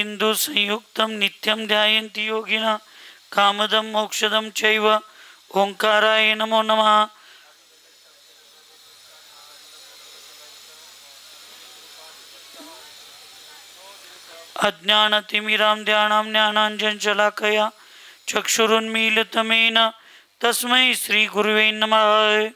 बिंदु संयुक्तं नित्यं ध्यायन्ति योगिनः कामदं मोक्षदं चैव ओंकाराय नमो नमः। अज्ञानतिमिरान्ध्यानां ज्ञानाञ्जनशलाकया चक्षुरुन्मीलितं तस्मै श्रीगुरुवे नमः।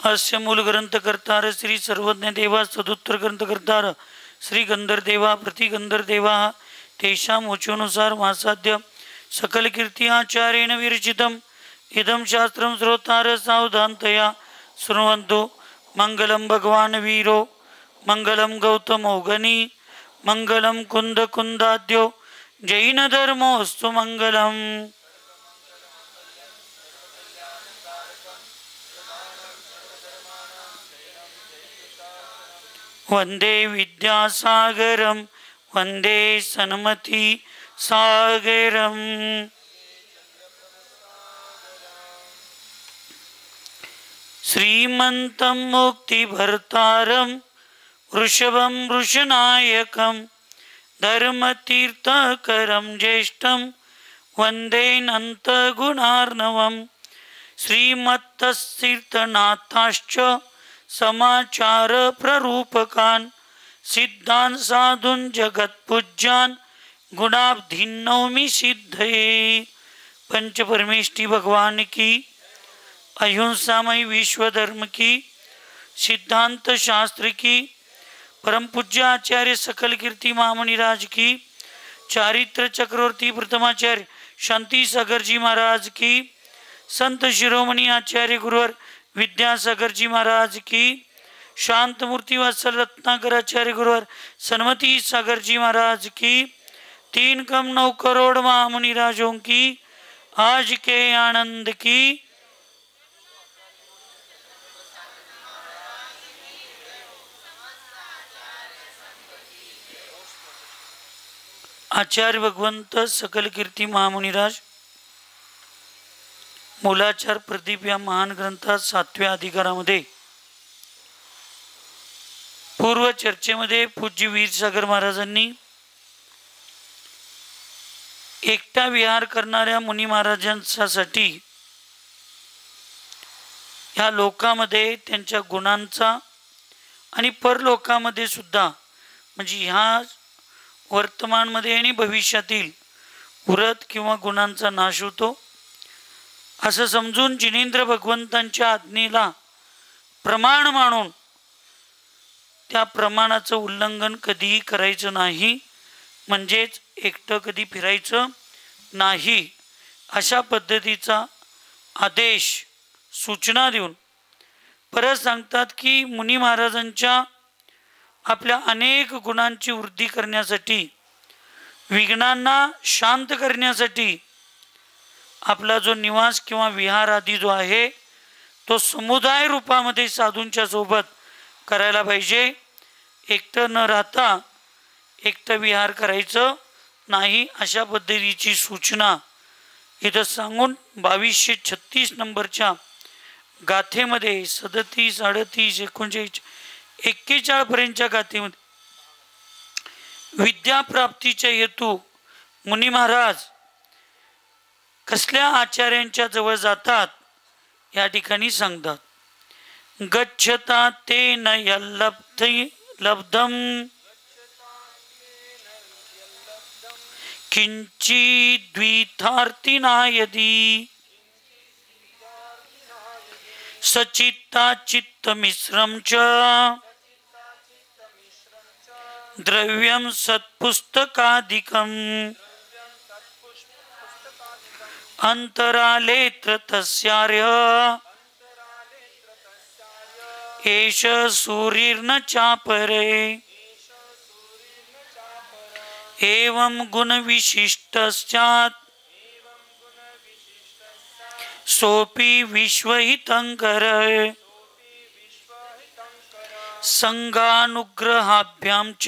अस्य मूलग्रंथकर्तार श्री सर्वज्ञ देवा सदुत्तर ग्रंथकर्तार श्री गंधर्देवा प्रतिगंधर्देवा तेषां वचोनुसार वासाद्य सकल कीर्ति आचार्येण विरचितम् इदं शास्त्रं श्रोतार सावधानतया शृण्वन्तु। मंगलं भगवान् वीरो मंगलं गौतमो गणी मंगलं कुंद कुंदाद्यो जैन धर्मोस्तु मंगलम्। वंदे विद्यासागरं वंदे सन्मति सागरम्। श्रीमन्तं मुक्तिभर्तारं वृषभं वृषनायकं धर्मतीर्थकरं ज्येष्ठं वंदे नन्तगुणार्णवं। श्रीमत्ततीर्थनाथाश्च समाचार प्ररूपकान् सिद्धान् साधून् जगत्पूज्यान् गुणाब्धिन्नौमि सिद्धये। पंचपरमेष्टि भगवान की, अहिंसामय विश्व धर्म की, सिद्धांत शास्त्र की, परम पूज्य आचार्य सकल कीर्ति महामुनिराज की, चारित्र चक्रवर्ती प्रथमाचार्य शांति सागर जी महाराज की, संत शिरोमणि आचार्य गुरुवर विद्यासागर जी महाराज की, शांत मूर्ति वत्सल रत्नाकर आचार्य गुरुवर सन्मति सागर जी महाराज की, 3 कम 9 करोड़ महामुनिराजों की आज के आनंद की। आचार्य भगवंत सकल कीर्ती महामुनिराज मूलाचार प्रदीप या महान ग्रंथात 7व्या अधिकारामध्ये पूर्व चर्चेमध्ये पूज्य वीरसागर महाराजांनी एकटा विहार करणाऱ्या मुनी महाराजांसाठी ह्या लोकामध्ये त्यांच्या गुणांचा आणि परलोकामध्ये सुद्धा म्हणजे ह्या वर्तमानमध्ये आणि भविष्यातील व्रत किंवा गुणांचा नाश होतो असं समजून जिनेंद्र भगवंतांच्या आज्ञेला प्रमाण मानून त्या प्रमाणाचं उल्लंघन कधीही करायचं नाही, म्हणजेच एकटं कधी फिरायचं नाही अशा पद्धतीचा आदेश सूचना देऊन परत सांगतात की मुनी महाराजांच्या आपल्या अनेक गुणांची वृद्धी करण्यासाठी, विघ्नांना शांत करण्यासाठी आपला जो निवास किंवा विहार आदी जो आहे तो समुदाय रूपामध्ये साधूंच्या सोबत करायला पाहिजे। एकटं न राहता एकटं विहार करायचं नाही अशा पद्धतीची सूचना इथं सांगून 2236 नंबरच्या गाथेमध्ये 37, 38, 39, 41 पर्यंतच्या गाथेमध्ये विद्याप्राप्तीच्या हेतू मुनी महाराज कसल्या आचार्यांच्या जवळ जातात या ठिकाणी सांगतात। गच्छता तेन लब्धम किंचिद्विथार्थिना यदि सचित्ता चित्तमिश्रं च द्रव्यं सत्पुस्तकादिकम् अंतरालेत्र तस्यार्य एष सूर्यर्न चापरे एवं गुण विशिष्टस्यात् सोपि विश्वहितंकर संगानुग्रहाभ्यां च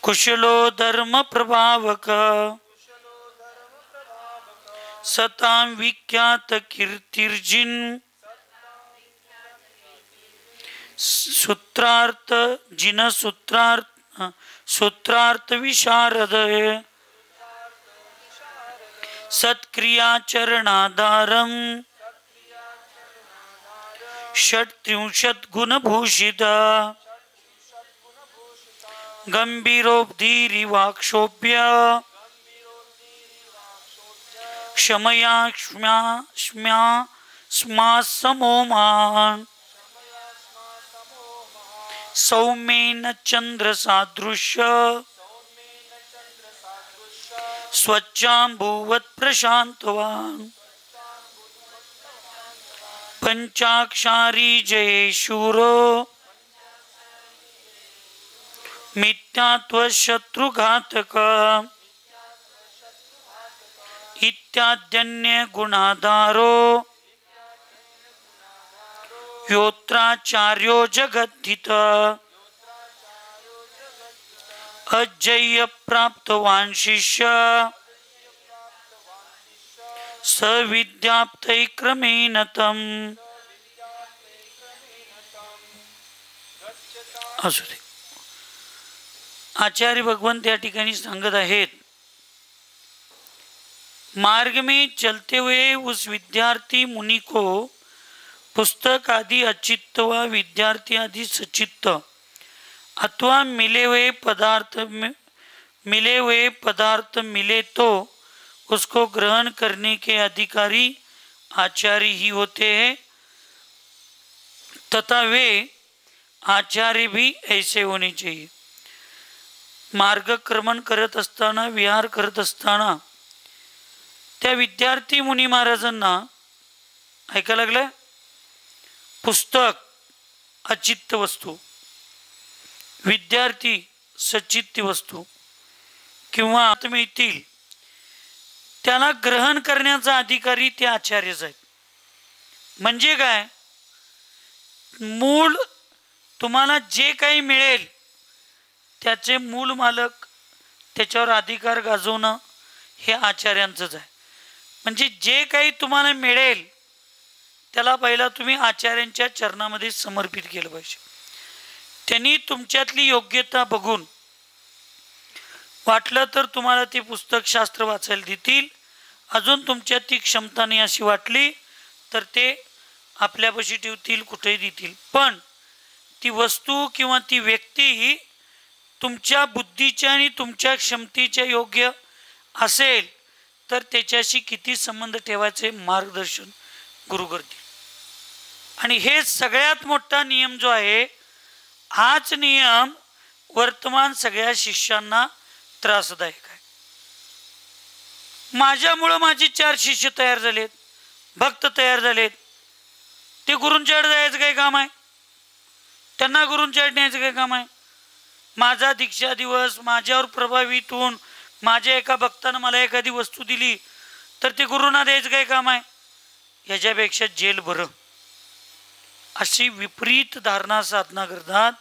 कुशलो धर्म प्रभावक सतां विख्यात कीर्तिर्जिन सूत्रार्थ जिन सूत्रार्थ विशारद सत्क्रियाचरणाधारं षट्त्रिंशत् गुणभूषित गंभीरोब्धिरिवाक्षोभ्य क्षमया स्मासमोमान् सौम्येन चंद्र सादृश्य स्वच्छाम्भुवत् प्रशान्तवान् पंचाक्षरी जये शूरो मिथ्यात्व शत्रुघातक इत्याद्यन्य गुणाधारो योत्राचार्यो जगद्धित अजय्य प्राप्तवान् शिष्य सविद्याप्तै क्रमेण तम. असू दे. आचार्य भगवंत या ठिकाणी सांगत आहेत, मार्ग में चलते हुए उस विद्यार्थी मुनि को पुस्तक आदि अचित्त व विद्यार्थी आदि सचित्त अथवा मिले हुए पदार्थ मिले तो उसको ग्रहण करने के अधिकारी आचार्य ही होते हैं तथा वे आचार्य भी ऐसे होने चाहिए. मार्गक्रमण करत असताना, विहार करत असताना त्या विद्यार्थी मुनी महाराजांना ऐकायला लागलं, पुस्तक अचित्त वस्तू, विद्यार्थी सचित्त वस्तू किंवा आत्मेतील त्याला ग्रहण करण्याचा अधिकारी ते आचार्यच आहेत. म्हणजे काय, मूळ तुम्हाला जे काही मिळेल त्याचे मूल मालक, त्याच्यावर अधिकार गाजवणं हे आचार्यांचंच आहे. म्हणजे जे काही तुम्हाला मिळेल त्याला पहिला तुम्ही आचार्यांच्या चरणामध्ये समर्पित केलं पाहिजे. त्यांनी तुमच्यातली योग्यता बघून वाटलं तर तुम्हाला ते पुस्तक शास्त्र वाचायला देतील. अजून तुमच्यात ती क्षमता नाही अशी वाटली तर ते आपल्यापाशी ठेवतील, कुठेही देतील. पण ती वस्तू किंवा ती व्यक्ती तुमच्या बुद्धीच्या आणि तुमच्या क्षमतेच्या योग्य असेल तर त्याच्याशी किती संबंध ठेवायचे मार्गदर्शन गुरु करतील. आणि हे सगळ्यात मोठा नियम जो आहे, हाच नियम वर्तमान सगळ्या शिष्यांना त्रासदायक आहे. माझ्यामुळं माझे 4 शिष्य तयार झालेत, भक्त तयार झालेत, ते गुरूंच्याकडे जायचं काही काम आहे? त्यांना गुरूंच्याकडे न्यायचं काही काम आहे? माझा दीक्षा दिवस, माझ्यावर प्रभावित होऊन माझ्या एका भक्तानं मला एखादी वस्तू दिली तर ते गुरूंना द्यायचं काही काम आहे? याच्यापेक्षा जेल बरं. अशी विपरीत धारणा साधना करतात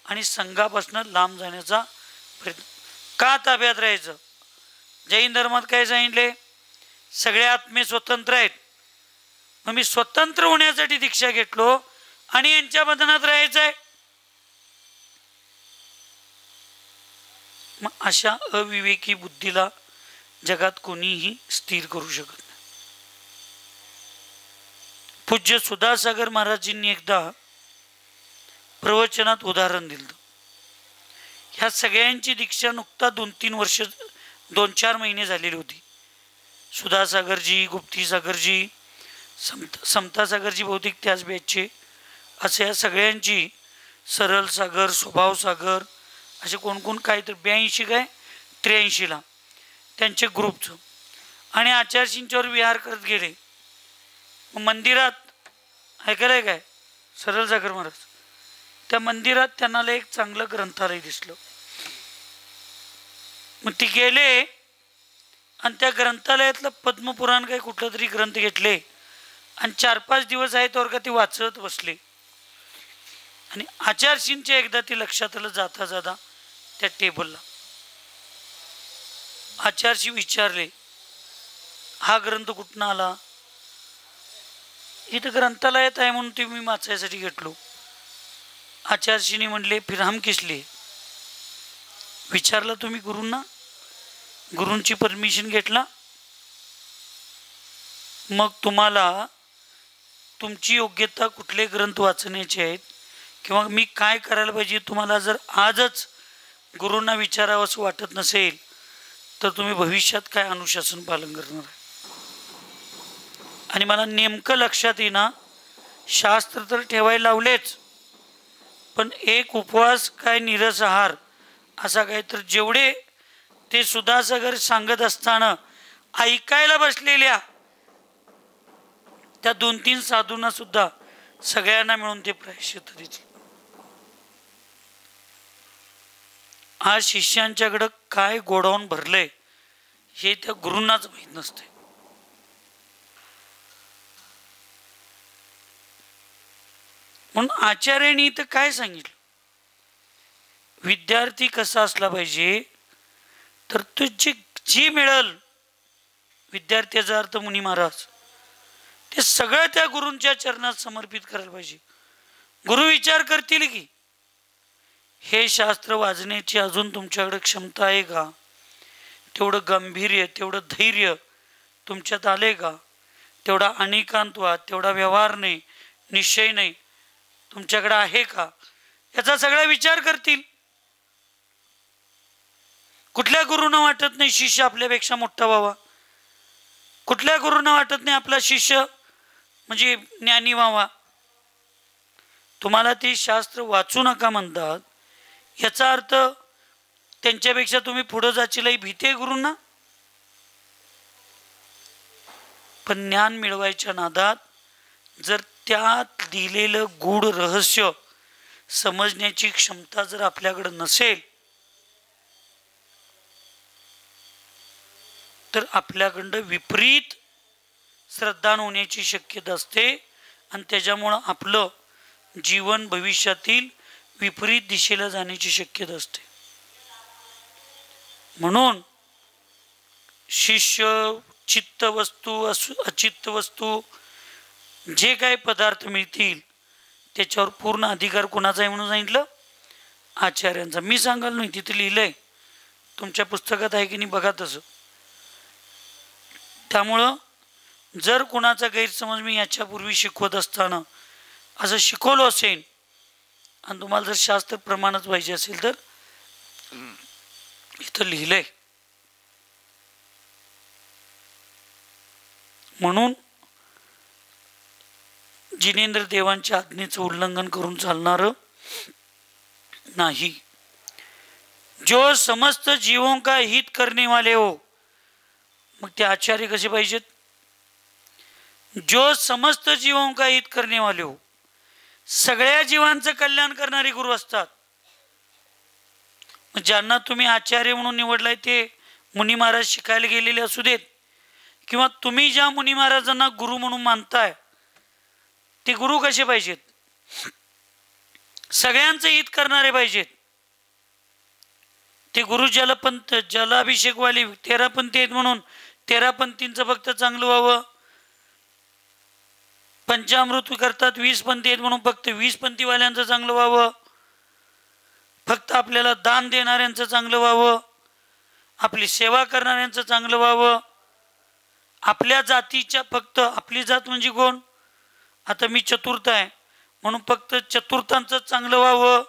आणि संघापासून लांब जाण्याचा प्रयत्न. का ताब्यात राहायचं? जैन धर्मात काय सांगितले? सगळे आत्मे स्वतंत्र आहेत. मग मी स्वतंत्र होण्यासाठी दीक्षा घेतलो आणि यांच्या बंधनात राहायचं आहे. मग अशा अविवेकी बुद्धीला जगात कोणीही स्थिर करू शकत नाही. पूज्य सुधासागर महाराजींनी एकदा प्रवचनात उदाहरण दिलं. ह्या सगळ्यांची दीक्षा नुकता 2-3 वर्ष 2-4 महिने झालेली होती. सुधासागरजी, गुप्तीसागरजी, समतासागरजी बहुतेक त्याच बॅचचे, असे या सगळ्यांची, सरल सागर, स्वभाव सागर, असे कोण कोण काय तर 82 काय 83ला त्यांचे ग्रुपचं. आणि आचार्यजींच्यावर विहार करत गेले. मंदिरात ऐकायला काय सरल सागर महाराज, त्या मंदिरात त्यांना एक चांगलं ग्रंथालय दिसलं. मग ती गेले आणि त्या ग्रंथालयातलं पद्मपुराण काही कुठलं तरी ग्रंथ घेतले आणि 4-5 दिवस आहेत वर का ती वाचत बसले. आणि आचार्यजींच्या एकदा ती लक्षात आलं जाता जाता त्या टेबलला, आचार्यशी विचारले, हा ग्रंथ कुठून आला? इथं ग्रंथालयात आहे म्हणून ते मी वाचायसाठी घेतलो. आचार्यशीने म्हणले, फिर हम किसले? विचारलं तुम्ही गुरूंना? गुरूंची परमिशन घेतला? मग तुम्हाला तुमची योग्यता कुठले ग्रंथ वाचण्याचे आहेत किंवा मी काय करायला पाहिजे, तुम्हाला जर आजच गुरूंना विचारावं असं वाटत नसेल तर तुम्ही भविष्यात काय अनुशासन पालन करणार आहे? आणि मला नेमकं लक्षात येईना, शास्त्र तर ठेवायला लावलेच, पण एक उपवास काय निरस आहार असा काय, तर जेवढे ते सुधासागर सांगत असताना ऐकायला बसलेल्या त्या 2-3 साधूंना सुद्धा सगळ्यांना मिळून ते प्रायश्चित्त दिले. आज शिष्यांच्याकडं काय गोडाऊन भरलंय हे त्या गुरूंनाच माहीत नसते. म्हणून आचार्यांनी इथं काय सांगितलं, विद्यार्थी कसा असला पाहिजे, तर तो जे मिळल, विद्यार्थ्याचा अर्थ मुनी महाराज, ते सगळं त्या गुरूंच्या चरणात समर्पित करायला पाहिजे. गुरु विचार करतील की हे शास्त्र वाचण्याची अजून तुमच्याकडे क्षमता आहे का, तेवढं गांभीर्य, तेवढं धैर्य तुमच्यात आले का, तेवढा अनेकांतवाद, तेवढा व्यवहार नाही, निश्चय नाही तुमच्याकडे आहे का, याचा सगळा विचार करतील. कुठल्या गुरूंना वाटत नाही शिष्य आपल्यापेक्षा मोठा व्हावा, कुठल्या गुरूंना वाटत नाही आपला शिष्य म्हणजे ज्ञानी व्हावा. तुम्हाला ते शास्त्र वाचू नका म्हणतात, याचा अर्थ त्यांच्यापेक्षा तुम्ही पुढे जाचील ही भीती आहे गुरूंना. पण ज्ञान मिळवायच्या नादात जर त्यात दिलेलं गूढ रहस्य समजण्याची क्षमता जर आपल्याकडे नसेल तर आपल्याकडं विपरीत श्रद्धान होण्याची शक्यता असते आणि त्याच्यामुळं आपलं जीवन भविष्यातील विपरीत दिशेला जाण्याची शक्यता असते. म्हणून शिष्य, चित्त वस्तू, अचित्त वस्तू, जे काही पदार्थ मिळतील त्याच्यावर पूर्ण अधिकार कोणाचा आहे म्हणून सांगितलं? आचार्यांचा. मी सांगाल नाही, तिथे लिहिलंय, तुमच्या पुस्तकात आहे की नाही बघा तसं. त्यामुळं जर कुणाचा गैरसमज मी याच्यापूर्वी शिकवत असताना असं शिकवलं असेल आणि तुम्हाला जर शास्त्र प्रमाणच पाहिजे असेल तर इथं लिहिलंय. म्हणून जिनेंद्र देवांच्या आज्ञेचं उल्लंघन करून चालणार नाही. जो समस्त जीवों का हित करने वाले हो, मग ते आचार्य कसे पाहिजेत? जो समस्त जीवों का हित करने वाले हो, सगळ्या जीवांचं कल्याण करणारे गुरु असतात. ज्यांना तुम्ही आचार्य म्हणून निवडलाय ते मुनी महाराज शिकायला गेलेले असू देत किंवा तुम्ही ज्या मुनी महाराजांना गुरु म्हणून मानताय ते गुरु कसे पाहिजेत? सगळ्यांचं हित करणारे पाहिजेत. ते गुरु जलपंथ, जलाभिषेकवाले 13 पंथी आहेत म्हणून 13 पंथींचं फक्त चांगलं व्हावं, पंचामृत करतात 20 पंथी आहेत म्हणून फक्त 20 पंथीवाल्यांचं चांगलं व्हावं, फक्त आपल्याला दान देणाऱ्यांचं चांगलं व्हावं, आपली सेवा करणाऱ्यांचं चांगलं व्हावं, आपल्या जातीच्या फक्त, आपली जात म्हणजे कोण, आता मी चतुर्थ आहे म्हणून फक्त चतुर्थांचं चांगलं व्हावं.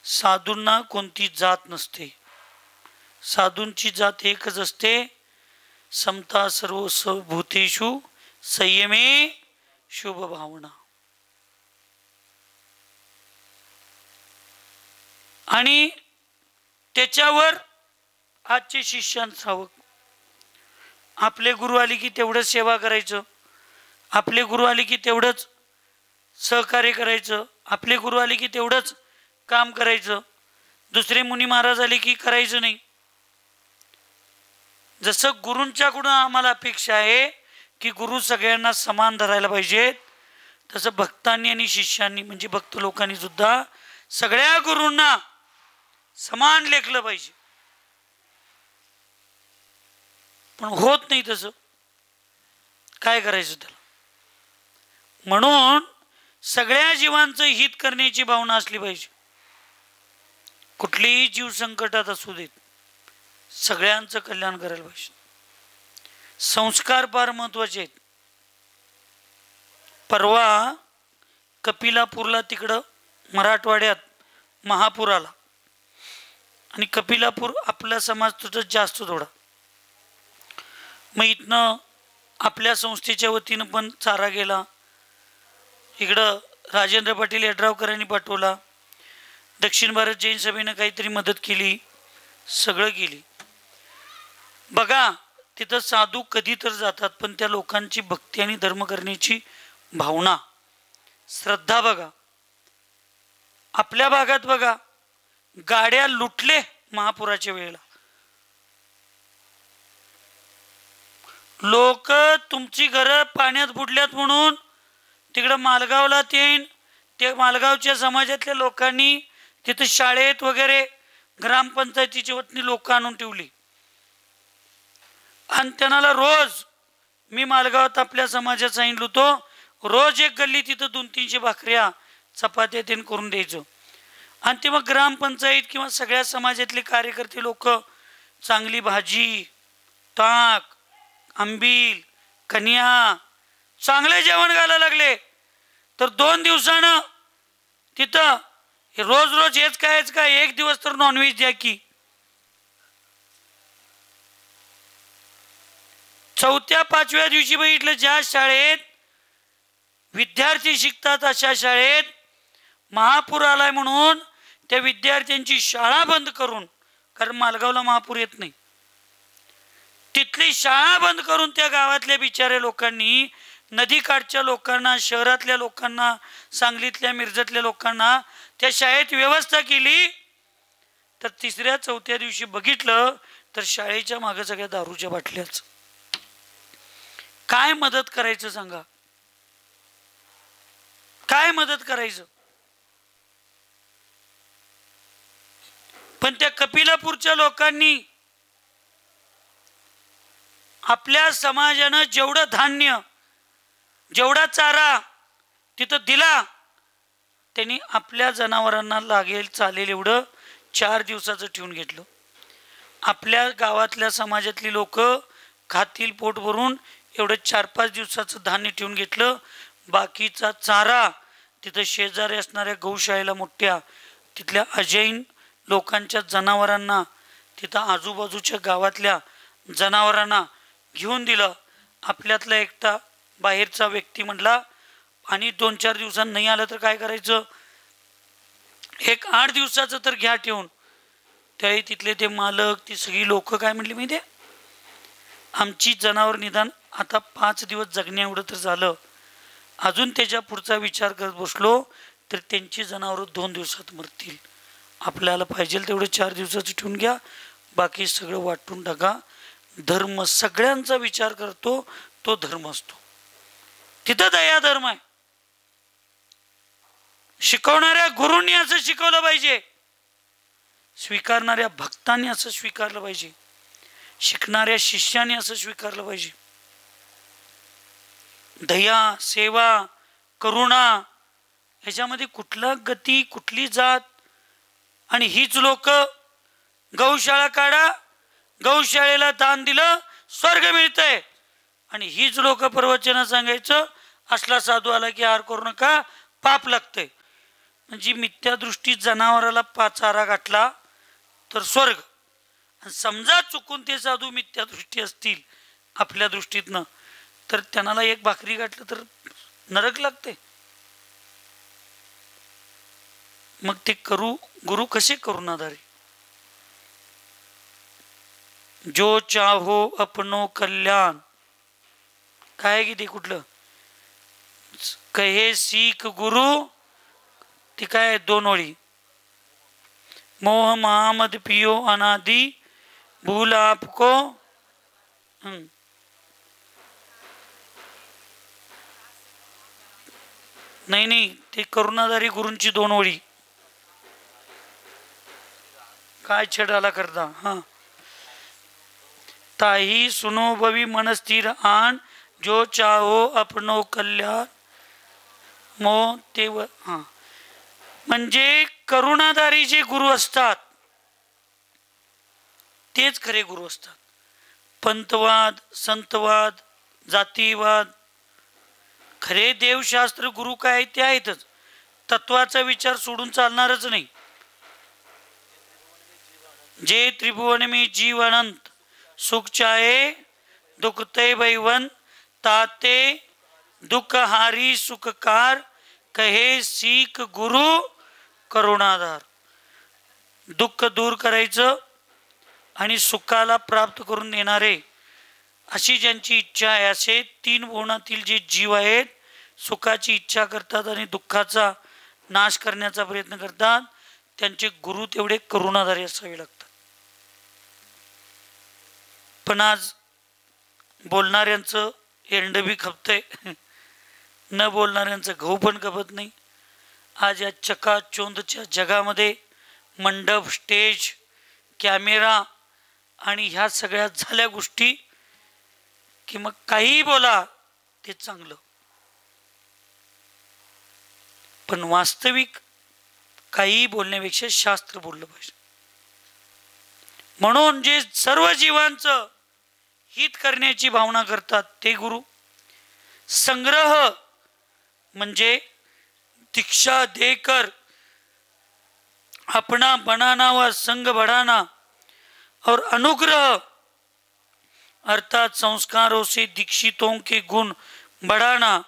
साधूंना कोणती जात नसते, साधूंची जात एकच असते, समता सर्व भूतेषु संयमे शुभ भावना. आणि त्याच्यावर आजचे शिष्यां श्रावक, आपले गुरु आले की तेवढंच सेवा करायचं, आपले गुरु आले की तेवढंच सहकार्य करायचं, आपले गुरु आले की तेवढंच काम करायचं, दुसरे मुनी महाराज आले की करायचं नाही. जसं गुरूंच्याकडून आम्हाला अपेक्षा आहे की गुरु सगळ्यांना समान धरायला पाहिजेत, तसं भक्तांनी आणि शिष्यांनी म्हणजे भक्त लोकांनी सुद्धा सगळ्या गुरूंना समान लेखलं पाहिजे. पण होत नाही तसं. काय करायचं त्याला? म्हणून सगळ्या जीवांचं हित करण्याची भावना असली पाहिजे. कुठलीही जीव संकटात असू देत, सगळ्यांचं कल्याण करायला पाहिजे. संस्कार फार महत्वाचे आहेत. परवा कपिलापूरला, तिकडं मराठवाड्यात महापूर आला आणि कपिलापूर आपला समाज तुझं जास्त थोडा. मग इथनं आपल्या संस्थेच्या वतीनं पण चारा गेला. इकडं राजेंद्र पाटील यड्रावकरांनी पाठवला. दक्षिण भारत जैन सभेनं काहीतरी मदत केली. सगळं केली. बघा, तिथं साधू कधी तर जातात, पण त्या लोकांची भक्ती आणि धर्म करण्याची भावना, श्रद्धा बघा. आपल्या भागात बघा, गाड्या लुटले महापुराच्या वेळेला. लोक तुमची घरं पाण्यात बुडल्यात म्हणून तिकडं मालगावला ते मालगावच्या समाजातल्या लोकांनी तिथं शाळेत वगैरे ग्रामपंचायतीच्या वतीने लोक आणून ठेवली. आणि त्यांना रोज, मी मालगावात आपल्या समाजात सांगितलं होतो, रोज एक गल्ली तिथं 200-300 भाकऱ्या चपात्या त्यांनी करून द्यायचं. आणि ते मग ग्रामपंचायत किंवा सगळ्या समाजातले कार्यकर्ते लोक चांगली भाजी, ताक, आंबील, कन्या, चांगले जेवण घालायला लागले. तर 2 दिवसानं तिथं रोज रोज हेच काय, एक दिवस तर नॉनव्हेज द्या की. 4-5व्या दिवशी बघितलं, ज्या शाळेत विद्यार्थी शिकतात अशा शाळेत महापूर आलाय म्हणून त्या विद्यार्थ्यांची शाळा बंद करून, कारण मालगावला महापूर येत नाही, तिथली शाळा बंद करून त्या गावातल्या बिचाऱ्या लोकांनी, नदीकाठच्या लोकांना, शहरातल्या लोकांना, सांगलीतल्या मिरजतल्या लोकांना त्या शाळेत व्यवस्था केली. तर 3-4 दिवशी बघितलं तर शाळेच्या मागं सगळ्या दारूच्या बाटल्याच. काय मदत करायचं सांगा? काय मदत करायचं? पण त्या कपिलापूरच्या लोकांनी आपल्या समाजानं जेवढं धान्य, जेवढा चारा तिथं दिला, त्यांनी आपल्या जनावरांना लागेल चालेल एवढं 4 दिवसाचं ठेवून घेतलं. आपल्या गावातल्या समाजातली लोक खातील पोट भरून एवढं 4-5 दिवसाचं धान्य ठेवून घेतलं. बाकीचा चारा तिथं शेजारी असणाऱ्या गौशाळेला, मोठ्या तिथल्या अजैन लोकांच्या जनावरांना, तिथं आजूबाजूच्या गावातल्या जनावरांना घेऊन दिलं. आपल्यातला एकटा बाहेरचा व्यक्ती म्हटला, आणि 2-4 दिवसांनी नाही आलं तर काय करायचं, एक 8 दिवसाचं तर घ्या ठेवून. त्यावेळी तिथले ते मालक, ती सगळी लोक काय म्हटली माहिती आहे, आमची जनावर निदान आता 5 दिवस जगण्या एवढं तर झालं, अजून त्याच्या पुढचा विचार करत बसलो तर त्यांची जनावरं 2 दिवसात मरतील. आपल्याला पाहिजे तेवढं 4 दिवसाचं ठेवून घ्या, बाकी सगळं वाटून टाका. धर्म सगळ्यांचा विचार करतो, तो धर्म असतो. तिथं दया धर्म आहे. शिकवणाऱ्या गुरूंनी असं शिकवलं पाहिजे, स्वीकारणाऱ्या भक्तांनी असं स्वीकारलं पाहिजे, शिकणाऱ्या शिष्याने असं स्वीकारलं पाहिजे. दया, सेवा, करुणा ह्याच्यामध्ये कुठला गती, कुठली जात. आणि हीच लोक गौशाळा काढा, गौशाळेला दान दिलं स्वर्ग मिळतंय, आणि हीच लोक प्रवचन सांगायचं असला साधू आला की हार करू नका, पाप लागतंय. म्हणजे मिथ्यादृष्टी जनावराला चारा गाठला तर स्वर्ग, समजा चुकून ते साधू मिथ्यादृष्टी असतील आपल्या दृष्टीतनं, तर त्यांना एक भाकरी गाठलं तर नरक लागते. मग ते गुरु कसे करुणाधारी. जो चाहो अपनो कल्याण, काय की ते कुठलं कहे सीख गुरु, ती काय 2 ओळी, मोह महामद पियो अनादि भूल आपको. नाही, ते करुणाधारी गुरूंची 2 ओळी. काय छेडाला करता. हा, ताही सुनो भवी मन स्थिर आन, जो चाहो अपनो कल्याण मो तेव. हां, म्हणजे करुणाधारी जे गुरु असतात तेच खरे गुरु असतात. पंतवाद, संतवाद, जातीवाद, खरे देवशास्त्र गुरु काय ते आहेतच. तत्वाचा विचार सोडून चालणारच नाही. जे त्रिभुवन में जीव अनंत, सुख चाहे दुख ते भैवन, ताते दुख हारी सुखकार, कहे सीख गुरु करुणाधार. दुःख दूर करायचं आणि सुखाला प्राप्त करून देणारे अशी ज्यांची इच्छा आहे, असे 3 भुवनातील जे जीव आहेत सुखाची इच्छा करतात आणि दुःखाचा नाश करण्याचा प्रयत्न करतात, त्यांचे गुरु तेवढे करुणाधारी असावे लागतात. पण आज बोलणाऱ्यांचं एरंडबी खपतंय, न बोलणाऱ्यांचं गहू पण खपत नाही. आज या चकाचौंधच्या जगामध्ये मंडप, स्टेज, कॅमेरा आणि ह्या सगळ्या झाल्या गोष्टी की मग काहीही बोला ते चांगलं. पण वास्तविक काहीही बोलण्यापेक्षा शास्त्र बोललं पाहिजे. म्हणून जे सर्व जीवांचं हित करण्याची भावना करतात ते गुरु. संग्रह म्हणजे दीक्षा देकर अपना बनाना व संग बढ़ाना, और अनुग्रह अर्थात संस्कारों से दीक्षितों के गुण बढ़ाना.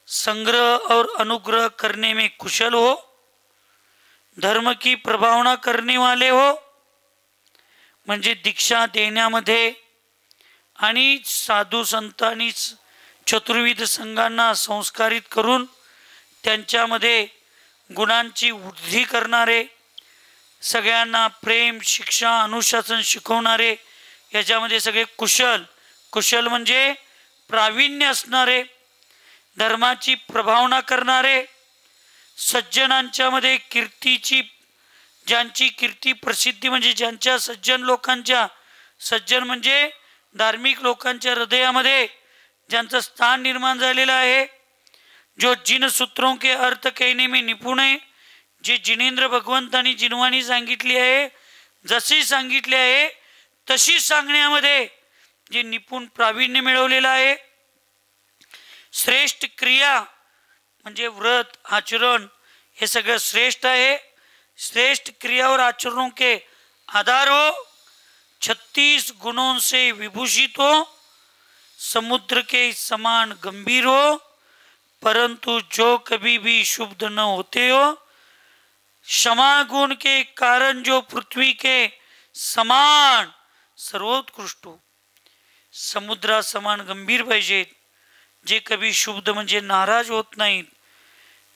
संग्रह और अनुग्रह करने में कुशल हो, धर्म की प्रभावना करने वाले हो, म्हणजे दीक्षा देण्यामध्ये आणि साधू संतांनी चतुर्विध संघांना संस्कारित करून त्यांच्यामध्ये गुणांची वृद्धी करणारे, सगळ्यांना प्रेम, शिक्षा, अनुशासन शिकवणारे, याच्यामध्ये सगळे कुशल. कुशल म्हणजे प्रावीण्य असणारे, धर्माची प्रभावना करणारे, सज्जनांच्या मध्ये कीर्तीची, ज्यांची कीर्ती प्रसिद्धी म्हणजे ज्यांच्या सज्जन लोकांच्या, सज्जन म्हणजे धार्मिक लोकांच्या हृदयामध्ये ज्यांचं स्थान निर्माण झालेलं आहे. जो जिन सूत्रों के अर्थ कहने में निपुण है, जे जिनेंद्र भगवंतांनी जिनवाणी सांगितली आहे, जशी सांगितली आहे तशी सांगण्यामध्ये जे निपुण प्रावीण्य मिळवलेलं आहे. श्रेष्ठ क्रिया म्हणजे व्रत, आचरण हे सगळं श्रेष्ठ आहे. श्रेष्ठ क्रिया और आचरणों के आधार हो, 36 गुणों से विभूषित हो, समुद्र के समान गंभीर हो, परंतु जो कभी भी शुद्ध न होते हो, क्षमा गुण के कारण जो पृथ्वी के समान सर्वोत्कृष्ट हो. समुद्रा समान गंभीर पाहिजेत, जे कधी शुद्ध म्हणजे नाराज होत नाहीत,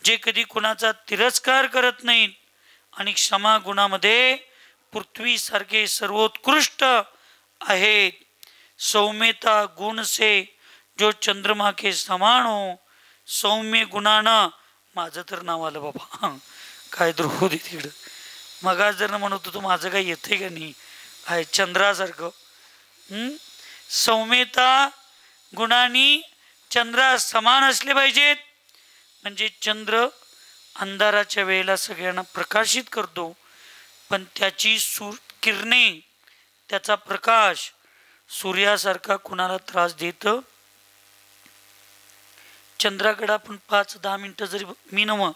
जे कधी कुणाचा तिरस्कार करत नाहीत, आणि क्षमा गुणामध्ये पृथ्वीसारखे सर्वोत्कृष्ट आहेत. सौम्यता गुण से जो चंद्रमा के समान हो, सौम्य गुणानं माझं तर नाव आलं बाबा. काय द्रोह दे तिकडं. मग आज जर म्हणत होतो माझं काही येतंय का नाही, आहे चंद्रासारखं. सौम्यता गुणांनी चंद्रा समान असले पाहिजेत. म्हणजे चंद्र अंधाराच्या वेळेला सगळ्यांना प्रकाशित करतो, पण त्याची किरणे, त्याचा प्रकाश सूर्यासारखा कुणाला त्रास देतं. चंद्राकडे आपण 5-10 मिनटं जरी मी नव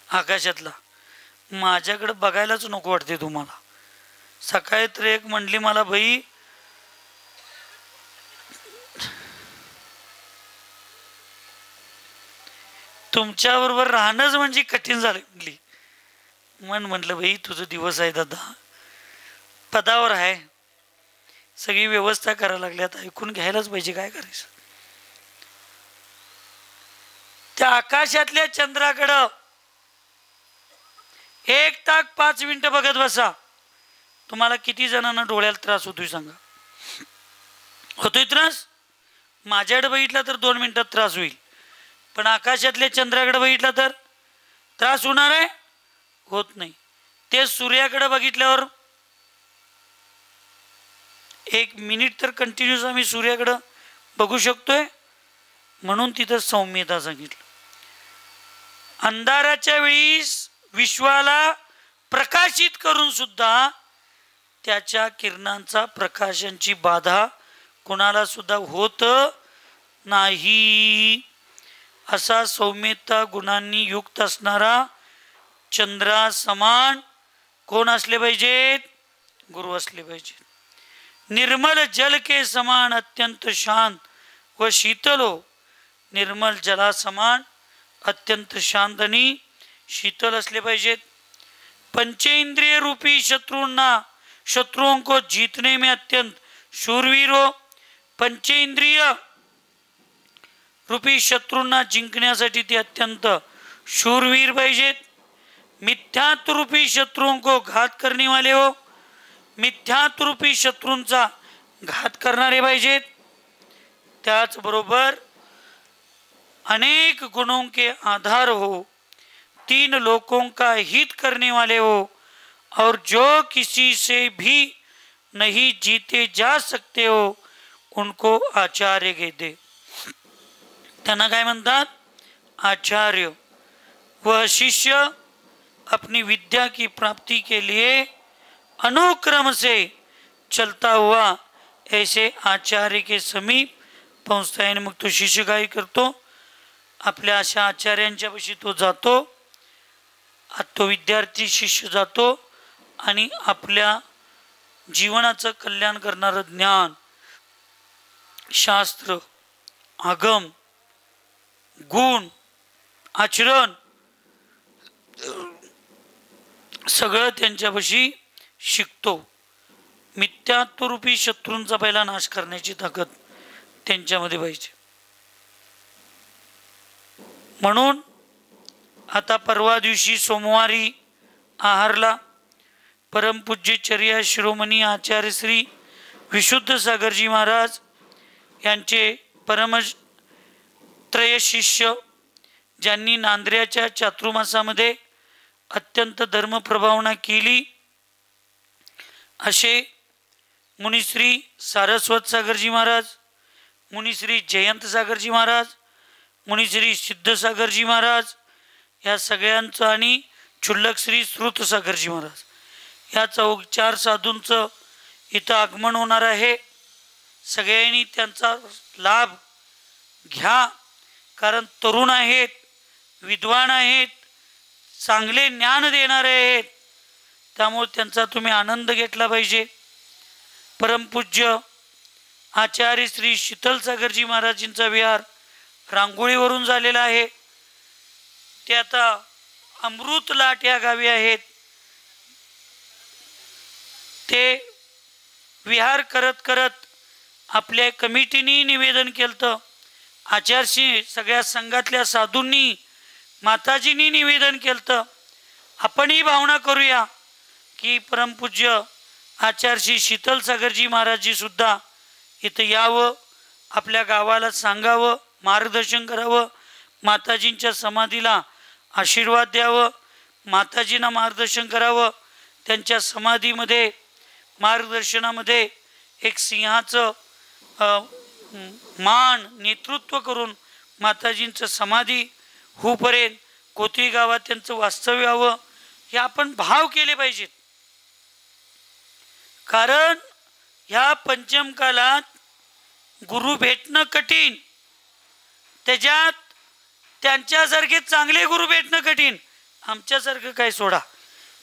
आकाशातला, माझ्याकडे बघायलाच नको वाटते तुम्हाला. सकाळी तर एक म्हणली मला, बाई तुमच्याबरोबर राहणंच म्हणजे कठीण झालं म्हणली. म्हटलं बाई तुझं दिवस आहे दादा, पदावर आहे, सगळी व्यवस्था करायला लागली, आता ऐकून घ्यायलाच पाहिजे, काय करायचं. त्या आकाशातल्या चंद्राकडं 1 तास 5 मिनिटं बघत बसा. तुम्हाला किती जणांना डोळ्याला त्रास होतोय सांगा. होतोय त्रास? माझ्याकडे बघितला तर 2 मिनिटात त्रास होईल, पण आकाशातल्या चंद्राकडे बघितला तर त्रास होणार आहे? होत नाही. ते सूर्याकडे बघितल्यावर 1 मिनिट तर कंटिन्यूस आम्ही सूर्याकडं बघू शकतोय, म्हणून तिथं सौम्यता सांगितलं. अंधाराच्या वेळी विश्वाला प्रकाशित करून सुद्धा त्याच्या किरणांचा प्रकाशांची बाधा कोणाला सुद्धा होत नाही. असा सौम्यता गुणांनी युक्त असणारा चंद्रा समान कोण असले पाहिजेत? गुरु असले पाहिजेत. निर्मल जल के समान अत्यंत शांत व शीतल हो. निर्मल जला समान अत्यंत शांत आणि शीतल असले पाहिजेत. पंचेंद्रिय रूपी शत्रुओं को जीतने में अत्यंत शूरवीर हो. पंचेंद्रिय रूपी शत्रूंना जिंकण्यासाठी ते अत्यंत शूरवीर पाहिजेत. मिथ्यात्व रूपी शत्रुओं को घात करने वाले हो. मिथ्यात्व रूपी शत्रूंचा घात करणारे पाहिजेत. त्याचबरोबर अनेक गुणों के आधार हो. 3 लोकों का हित करने वाले हो. और जो किसी से भी नहीं जीते जा सकते हो उनको आचार्य कहते. त्यांना काय म्हणतात? आचार्य. वह शिष्य अपनी विद्या की प्राप्ति के लिए अनुक्रम से चलता हुआ ऐसे आचार्य के समीप पहुंचता है. मग तो शिष्य काय करतो? आपल्या अशा आचार्यांच्या पाशी तो जातो. तो विद्यार्थी शिष्य जातो आणि आपल्या जीवनाचं कल्याण करणारं ज्ञान, शास्त्र, आगम, गुण, आचरण सगळं त्यांच्यापाशी शिकतो. मिथ्यात्वरूपी शत्रूंचा पहिला नाश करण्याची ताकद त्यांच्यामध्ये पाहिजे. म्हणून आता परवा दिवशी सोमवारी आहारला परमपूज्य चर्या शिरोमणी आचार्य श्री विशुद्ध सागरजी महाराज यांचे परमत्रय शिष्य, ज्यांनी नांद्र्याच्या चातुर्मासामध्ये अत्यंत धर्मप्रभावना केली, असे मुनिश्री सारस्वत सागरजी महाराज, मुनिश्री जयंत सागरजी महाराज, मुनिश्री सिद्धसागरजी महाराज या सगळ्यांचं आणि क्षुल्लक श्री श्रुत सागरजी महाराज या 4 साधूंचं इथं आगमन होणार आहे. सगळ्यांनी त्यांचा लाभ घ्या, कारण तरुण आहेत, विद्वान आहेत, चांगले ज्ञान देणारे आहेत, त्यामुळे त्यांचा तुम्ही आनंद घेतला पाहिजे. परमपूज्य आचार्य श्री शीतल सागरजी महाराजांचा विहार रांगोळीवरून झालेला आहे. ते आता अमृतलाट या गावी आहेत. ते विहार करत करत आपल्या कमिटीनी निवेदन केलं. आचार्यशी सगळ्या संघातल्या साधूंनी, माताजींनी निवेदन केलं. आपण ही भावना करूया की परमपूज्य आचार्य शीतल सागरजी महाराजजी सुद्धा इथं यावं, आपल्या गावाला सांगावं, मार्गदर्शन करावं, माताजींच्या समाधीला आशीर्वाद द्यावं, माताजींना मार्गदर्शन करावं. त्यांच्या समाधीमध्ये मार्गदर्शनामध्ये एक सिंहाचं मान नेतृत्व करून माताजींचं समाधी होईपर्यंत कोथळी गावात त्यांचं वास्तव्य व्हावं, हे आपण भाव केले पाहिजेत. कारण ह्या पंचम कालात गुरु भेटणं कठीण, त्याच्यात त्यांच्यासारखे चांगले गुरु भेटणं कठीण. आमच्यासारखं काय सोडा,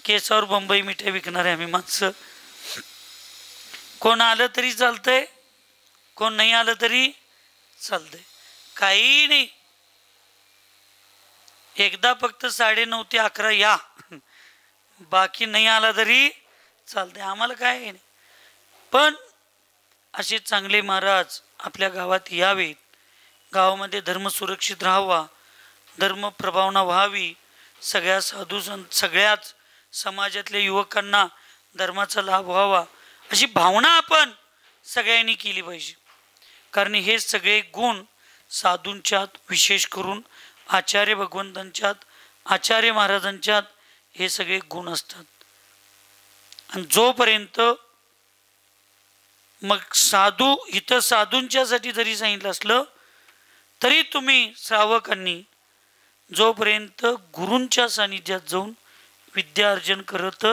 केसावर बंबई मिठाई विकणारे आम्ही माणसं. कोण आलं तरी चालतंय, कोण नाही आलं तरी चालतंय, काही नाही. एकदा फक्त 9:30 ते 11 या, बाकी नाही आला तरी चालतंय, आम्हाला काय नाही. पण असे चांगले महाराज आपल्या गावात यावेत, गावामध्ये धर्म सुरक्षित राहावा, धर्म प्रभावना व्हावी, सगळ्या साधू सगळ्याच समाजातल्या युवकांना धर्माचा लाभ व्हावा, अशी भावना आपण सगळ्यांनी केली पाहिजे. कारण हे सगळे गुण साधूंच्यात, विशेष करून आचार्य भगवंतांच्यात, आचार्य महाराजांच्यात हे सगळे गुण असतात. आणि जोपर्यंत मग साधू इथं साधूंच्यासाठी जरी सांगितलं असलं तरी तुम्ही श्रावकांनी जोपर्यंत गुरूंच्या सानिध्यात जाऊन विद्या अर्जन करत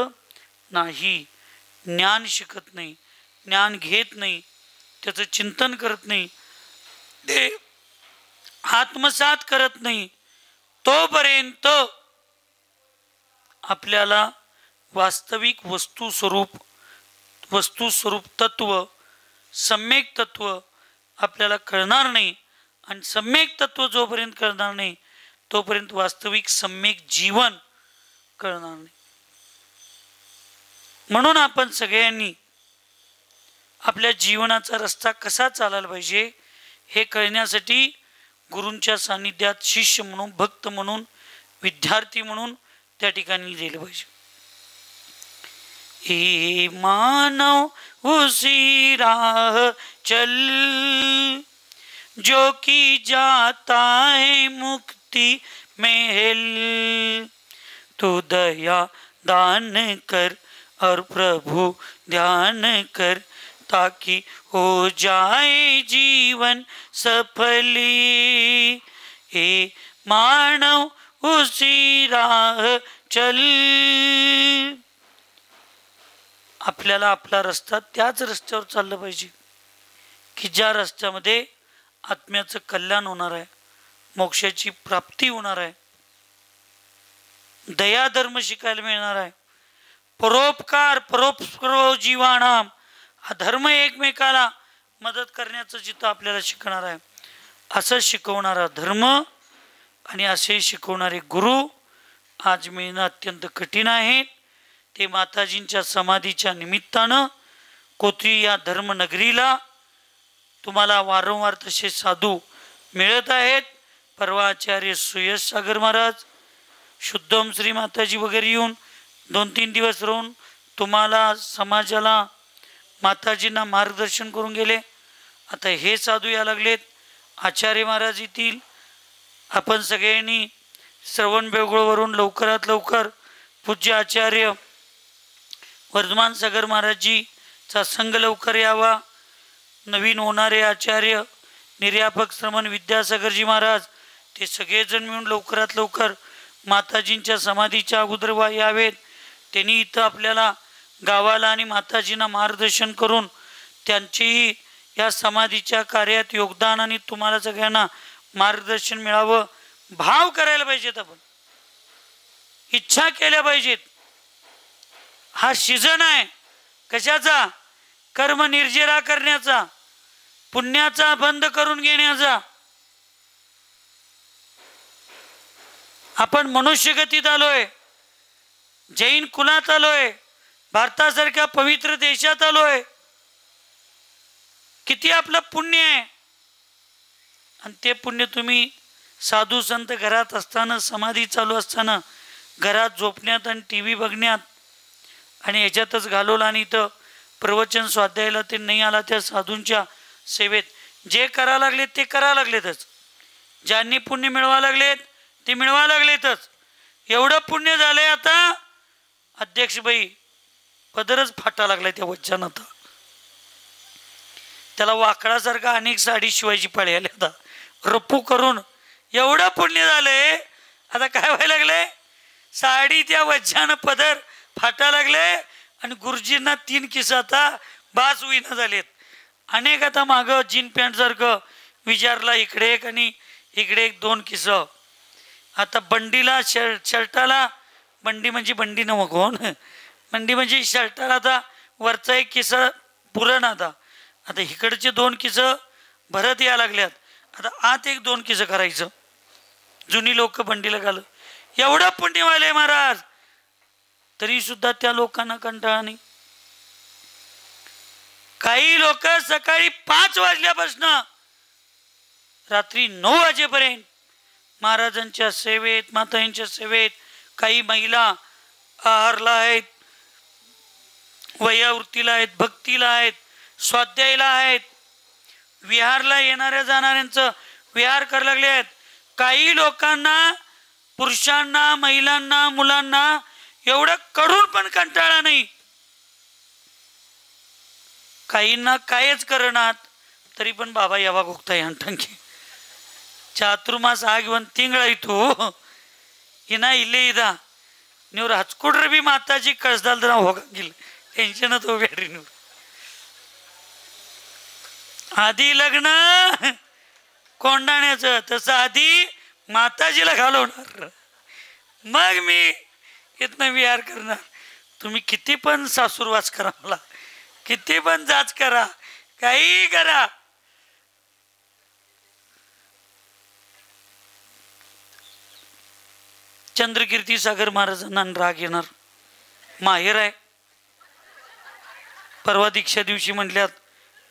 नाही, ज्ञान शिकत नाही, ज्ञान घेत नाही, त्याचं चिंतन करत नाही, ते आत्मसात करत नाही, तोपर्यंत आपल्याला वास्तविक वस्तुस्वरूप तत्व, सम्यक तत्व आपल्याला कळणार नाही. आणि सम्यक तत्व जोपर्यंत कळणार नाही तोपर्यंत वास्तविक सम्यक जीवन कळणार नाही. म्हणून आपण सगळ्यांनी आपल्या जीवनाचा रस्ता कसा चालायला पाहिजे हे कळण्यासाठी गुरूंच्या सानिध्यात शिष्य म्हणून, भक्त म्हणून, विद्यार्थी म्हणून त्या ठिकाणी गेलं पाहिजे. हे मानव उसी राह चल जो की जाता है मुक्ति महल, तू दया दान कर और प्रभु ध्यान कर ताकि हो जाए जीवन सफली. हे मानव उसी राह चल. आपल्याला आपला रस्ता त्याच रस्त्यावर चाललं पाहिजे की ज्या रस्त्यामध्ये आत्म्याचं कल्याण होणार आहे, मोक्षाची प्राप्ती होणार आहे, दया धर्म शिकायला मिळणार आहे, परोपकार जीवानाम, हा धर्म एकमेकाला मदत करण्याचं जिथं आपल्याला शिकणार आहे, असं शिकवणारा धर्म आणि असे शिकवणारे गुरु आज मिळणं अत्यंत कठीण आहे. ते माताजींच्या समाधीच्या निमित्तानं कोथरी या धर्मनगरीला तुम्हाला वारंवार तसे साधू मिळत आहेत. परवा आचार्य सुयश सागर महाराज, शुद्धम श्री माताजी वगैरे येऊन 2-3 दिवस राहून तुम्हाला समाजाला माताजींना मार्गदर्शन करून गेले. आता हे साधू या लागलेत, आचार्य महाराज येतील. आपण सगळ्यांनी श्रवण बेळगोळवरून लवकरात लवकर पूज्य आचार्य वर्धमान सागर महाराजजीचा संघ लवकर यावा. नवीन होणारे आचार्य निर्यापक श्रमण विद्यासागरजी महाराज ते सगळेजण मिळून लवकरात लवकर माताजींच्या समाधीच्या अगोदर यावेत. त्यांनी इथं आपल्याला गावाला आणि माताजींना मार्गदर्शन करून त्यांचीही या समाधीच्या कार्यात योगदान आणि तुम्हाला सगळ्यांना मार्गदर्शन मिळावं. भाव करायला पाहिजेत, आपण इच्छा केल्या पाहिजेत. हा सीझन आहे कशाचा? कर्म निर्जरा करण्याचा, पुण्याचा बंद करून घेण्याचा. आपण मनुष्यगतीत आलोय, जैन कुलात आलोय, भारतासारख्या पवित्र देशात आलोय. किती आपलं पुण्य आहे. आणि ते पुण्य तुम्ही साधू संत घरात असताना, समाधी चालू असताना, घरात झोपण्यात आणि टी व्ही बघण्यात आणि याच्यातच घालवलं. आणि इथं प्रवचन स्वाध्यायाला ते नाही आला, त्या साधूंच्या सेवेत जे करा लागलेत ते करा लागलेतच. ज्यांनी पुण्य मिळवा लागलेत ते मिळवा लागलेतच. एवढं पुण्य झालंय आता अध्यक्षबाई पदरच फाटा लागलाय त्या वचन. आता त्याला वाकडासारखा अनेक साडी शिवायची पाळी आली आता रप्पू करून. एवढं पुण्य झालंय आता काय व्हायला लागलंय, साडी त्या वज्जानं पदर फाटा लागले आणि गुरुजींना 3 किस आता बास होईना झालेत. अनेक आता मागं जीन पॅन्ट सारखं विचारला, इकडे एक आणि इकडे 1-2 किस. आता बंडीला शर्टाला, बंडी म्हणजे बंडी न कोण, बंडी म्हणजे शर्टाला आता वरचा 1 किस पुरण. आता इकडचे 2 किस भरत या लागल्यात. आता आत 1-2 किस करायचं. जुनी लोक बंडीला घालत. एवढं पुण्य व्हायलंय महाराज, तरी सुद्धा त्या लोकांना कंटाळा नाही. काही लोक सकाळी 5 वाजल्यापासून रात्री 9 वाजेपर्यंत महाराजांच्या सेवेत, मातांच्या सेवेत, काही महिला आहारला आहेत, वयावृत्तीला आहेत, भक्तीला आहेत, स्वाध्यायाला आहेत, विहारला येणाऱ्या जाणाऱ्यांचं विहार करायला लागले आहेत. काही लोकांना, पुरुषांना, महिलांना, मुलांना एवढं करून पण कंटाळा नाही. काहींना कायच करणार तरी पण बाबा यावा गोगता यांटंकी ಚಾತುರ್ಮಾಸ ಆಗಿ ಒಂದು ತಿಂಗಳಾಯ್ತು ಇನ್ನ ಇಲ್ಲೇ ಇದ ನೀವು ಹಚ್ಕೊಡ್ರಿ ಬಿ ಮಾತಾಜಿ ಕಳ್ಸ್ದಲ್ದ ನಾವು ಹೋಗಂಗಿಲ್ಲ ಟೆನ್ಷನ್ ತಗೋಬೇಡ್ರಿ ನೀವು आधी लग्न कोंडाण्याचं तसं आधी माताजीला घालवणार मग मी इथनं विहार करणार तुम्ही किती पण सासूरवास करा मला किती पण जाच करा काही करा चंद्रकीर्ती सागर महाराजांना राग येणार माहेर आहे परवा दीक्षा दिवशी म्हटल्यात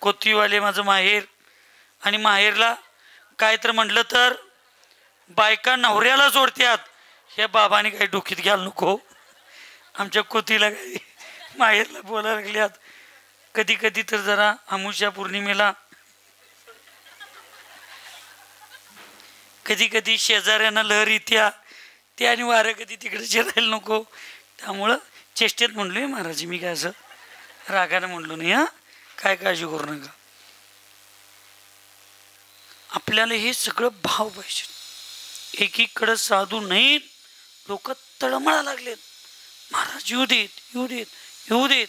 कोथीवाले माझं माहेर आणि माहेरला काय तर म्हटलं तर बायका नवऱ्याला सोडत्यात हे बाबाने काही डोकीत घ्यायला नको आमच्या कोथीला काही माहेरला बोलायला लागल्यात कधी कधी तर जरा अमावस्या पौर्णिमेला कधी कधी शेजाऱ्यांना लहर येत्या ते आणि वारं कधी तिकडे शिरायला नको त्यामुळं चेष्टेत म्हणलोय महाराज मी काय असं रागाने म्हणलो नाही हा काय काळजी करू नका आपल्याला हे सगळं भाव पाहिजे एकीकडं साधू नाहीत लोक तळमळा लागलेत महाराज येऊ देत येऊ देत येऊ देत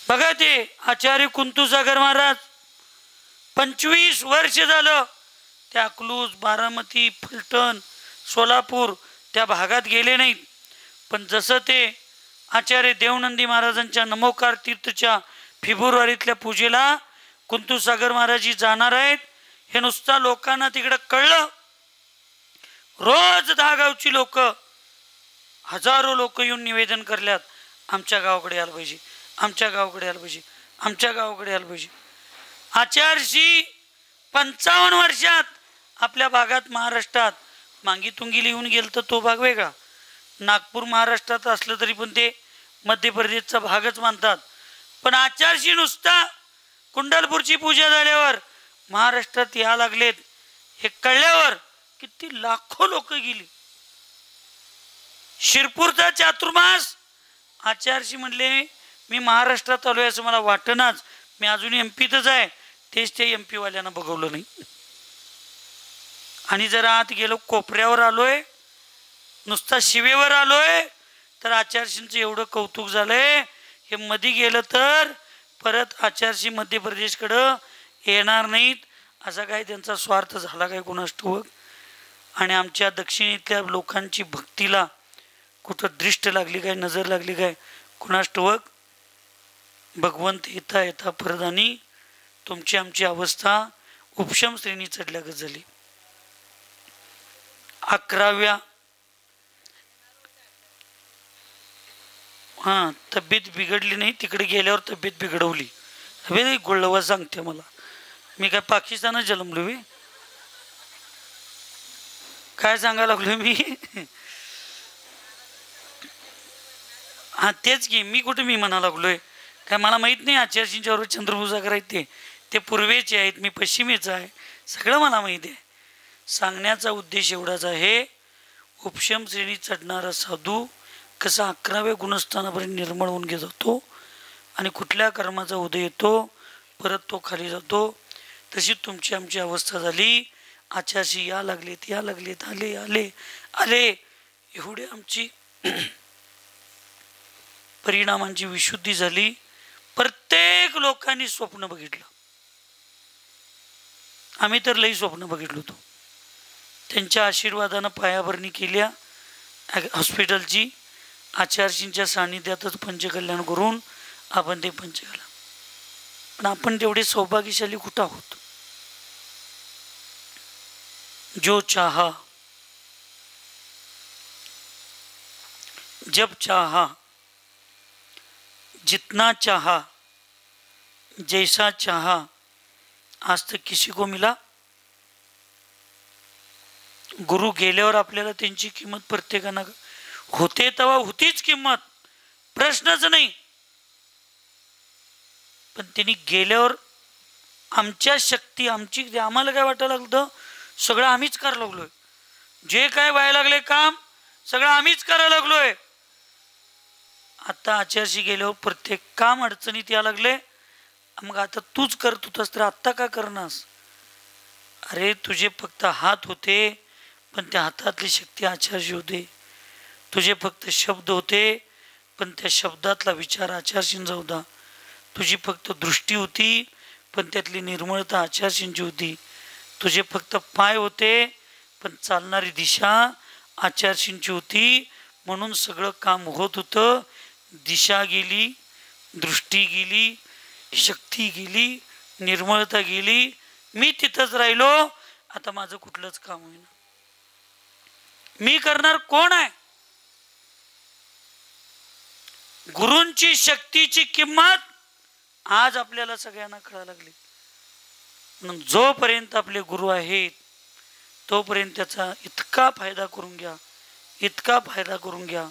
बघा ते आचार्य कुंतुसागर महाराज 25 वर्ष झालं त्या अकलूज बारामती फलटण सोलापूर त्या भागात गेले नाहीत पण जसं ते आचार्य देवनंदी महाराजांच्या नमोकार तीर्थच्या फेब्रुवारीतल्या पूजेला कुंतुसागर महाराजी जाणार आहेत हे नुसता लोकांना तिकडं कळलं रोज 10 गावची लोक हजारो लोक येऊन निवेदन करल्यात आमच्या गावाकडे यायला पाहिजे आमच्या गावाकडे यायला पाहिजे आमच्या गावाकडे यायला पाहिजे आचार्यशी 55 वर्षात आपल्या भागात महाराष्ट्रात मांगी तुंगीला येऊन गेलं तर तो भाग वेगळा नागपूर महाराष्ट्रात असलं तरी पण ते मध्य प्रदेशचा भागच मानतात पण आचार्यशी नुसता कुंडलपूरची पूजा झाल्यावर महाराष्ट्रात या लागलेत हे कळल्यावर किती लाखो लोक गेली शिरपूरचा चातुर्मास आचार्यशी म्हणले मी महाराष्ट्रात आलोय असं मला वाटनाच मी अजून एमपीतच आहे तेच ते एमपी वाल्यांना बघवलं नाही आणि जरा आत गेलो कोपऱ्यावर आलोय नुसता शिवेवर आलोय तर आचार्यशींचं एवढं कौतुक झालंय हे मध्ये गेलं तर परत आचार्यशी मध्य प्रदेशकडं येणार नाहीत असा काय त्यांचा स्वार्थ झाला काय कोणास ठाऊक आणि आमच्या दक्षिणेतल्या लोकांची भक्तीला कुठं दृष्ट लागली काय नजर लागली काय कोणास ठाऊक भगवंत येता येता परदानी तुमची आमची अवस्था उपशम श्रेणी चढल्यागत झाली 11व्या हां तब्येत बिघडली नाही तिकडे गेल्यावर तब्येत बिघडवली हवे गोळवा सांगते मला मी काय पाकिस्तानात जन्मलो काय सांगायला लागलो मी हा तेच की मी कुठे मी म्हणा लागलोय काय मला माहीत नाही आचार्यजींच्यावर चंद्रभूसागर आहेत ते पूर्वेचे आहेत मी पश्चिमेचा आहे सगळं मला माहिती आहे सांगण्याचा उद्देश एवढाच आहे उपशम श्रेणी चढणारा साधू कसा 11व्या गुणस्थानापर्यंत निर्मळ होऊन घेत जातो आणि कुठल्या कर्माचा उदय येतो परत तो खाली जातो तशी तुमची आमची अवस्था झाली आचार्यशी या लागलेत आले आले आले एवढी आमची परिणामांची विशुद्धी झाली प्रत्येक लोकांनी स्वप्न बघितलं आम्ही तर लई स्वप्न बघितलो होतो त्यांच्या आशीर्वादानं पायाभरणी केल्या हॉस्पिटलची आचार्यजींच्या सानिध्यातच पंचकल्याण करून आपण ते पंचकला पण आपण तेवढे सौभाग्यशाली कुठं आहोत जो चाहा जब चाहा जितना चाहा जैसा चाहा आज तक किसी को मिला गुरु गेल्यावर आपल्याला त्यांची किंमत प्रत्येकानं होते तेव्हा होतीच किंमत प्रश्नच नाही पण त्यांनी गेल्यावर आमच्या शक्ती आमची आम्हाला काय वाटायला लागलं सगळं आम्हीच करायला लागलोय जे काय व्हायला लागले काम सगळं आम्हीच करायला लागलोय आता आचार्यशी गेल्यावर प्रत्येक काम अडचणीत या लागले. मग आता तूच करत होतास तर आत्ता का करणास? अरे तुझे फक्त हात होते, पण त्या हातातली शक्ती आचार्य होते. तुझे फक्त शब्द होते, पण त्या शब्दातला विचार आचार्यशींचा होता. तुझी फक्त दृष्टी होती, पण त्यातली निर्मळता आचार्यशींची होती. तुझे फक्त पाय होते, पण चालणारी दिशा आचार्यशींची होती. म्हणून सगळं काम होत होतं. दिशा गेली, दृष्टी गेली, शक्ती गेली, निर्मळता गेली. मी तिथंच राहिलो. आता माझं कुठलंच काम होईना. मी करणार कोण आहे? गुरूंची शक्तीची किंमत आज आपल्याला सगळ्यांना कळायला लागली. म्हणून जोपर्यंत आपले गुरु आहेत तोपर्यंत त्याचा इतका फायदा करून घ्या, इतका फायदा करून घ्या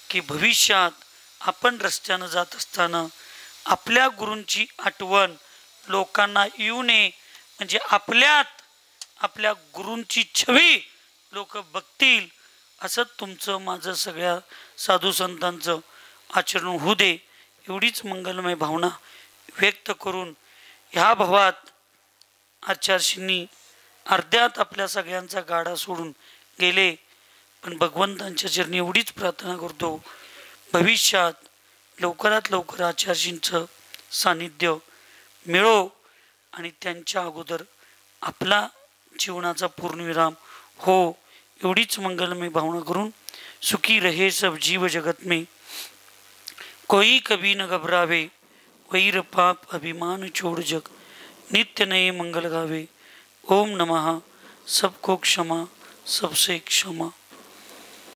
की भविष्यात आपण रस्त्यानं जात असताना आपल्या गुरूंची आठवण लोकांना येऊ नये, म्हणजे आपल्यात आपल्या गुरूंची छवी लोक बघतील. असं तुमचं माझं सगळ्या साधू संतांचं आचरण होऊ दे, एवढीच मंगलमय भावना व्यक्त करून ह्या भावात आचार्यशींनी अर्ध्यात आपल्या सगळ्यांचा गाडा सोडून गेले. पण भगवंतांच्या चरणी एवढीच प्रार्थना करतो, भविष्यात लवकरात लवकर आचार्यशींचं सानिध्य मिळो आणि त्यांच्या अगोदर आपला जीवनाचा पूर्णविराम हो, एवढीच मंगलमय भावना करून सुखी रहे सब जीव जगत में, कोई कभी न घबरावे, वैर पाप अभिमान छोड़ जग, नित्य नए मंगल गावे. ओम नमः. सबको क्षमा, सबसे क्षमा.